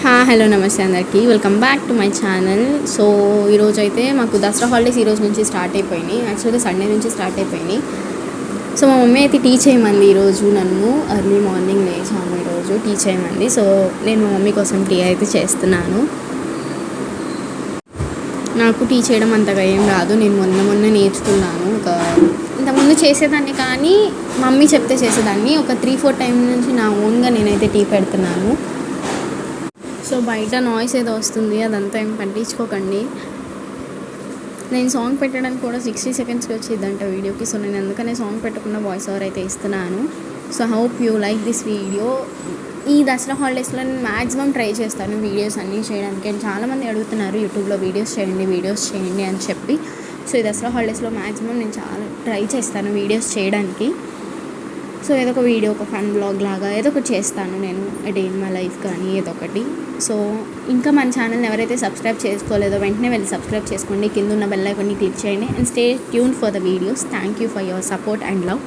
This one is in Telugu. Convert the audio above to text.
హలో నమస్తే అందరికీ welcome back to my channel. So ఈరోజు అయితే మాకు దసరా హాలిడేస్ ఈరోజు నుంచి స్టార్ట్ అయిపోయినాయి. యాక్చువల్గా సండే నుంచి స్టార్ట్ అయిపోయినాయి. సో మా మమ్మీ అయితే టీ చేయమంది ఈరోజు నన్ను. ఎర్లీ మార్నింగ్ లేచాము ఈరోజు టీ చేయమంది. సో నేను మా మమ్మీ కోసం టీ అయితే చేస్తున్నాను. నాకు టీ చేయడం అంతగా ఏం రాదు. నేను మొన్న నేర్చుకున్నాను. ఇంతకుముందు చేసేదాన్ని, కానీ మమ్మీ చెప్తే చేసేదాన్ని. ఒక 3-4 టైం నుంచి నా ఓన్గా నేనైతే టీ పెడుతున్నాను. సో బయట నాయిస్ ఏదో వస్తుంది, అదంతా ఏం పట్టించుకోకండి. నేను సాంగ్ పెట్టడానికి కూడా 60 సెకండ్స్కి వచ్చిందంట వీడియోకి. సో నేను అందుకనే సాంగ్ పెట్టకుండా వాయిస్ ఓవర్ అయితే ఇస్తున్నాను. So hope you like this video. ఈ దసరా హాలిడేస్లో నేను మ్యాక్సిమం ట్రై చేస్తాను వీడియోస్ అన్నీ చేయడానికి. అండ్ చాలామంది అడుగుతున్నారు యూట్యూబ్లో వీడియోస్ చేయండి అని చెప్పి. సో ఈ దసరా హాలిడేస్లో మ్యాక్సిమం నేను చాలా ట్రై చేస్తాను వీడియోస్ చేయడానికి. సో ఏదో ఒక వీడియో, ఒక ఫన్ బ్లాగ్ లాగా ఏదో ఒకటి చేస్తాను నేను, డే ఇన్ మై లైఫ్ కానీ ఏదో ఒకటి. సో ఇంకా మన ఛానల్ని ఎవరైతే సబ్స్క్రైబ్ చేసుకోలేదో వెంటనే వెళ్ళి సబ్స్క్రైబ్ చేసుకోండి. కింద ఉన్న బెల్ ఐకాన్ని క్లిక్ చేయండి. And stay tune for the videos. Thank you for your support and love.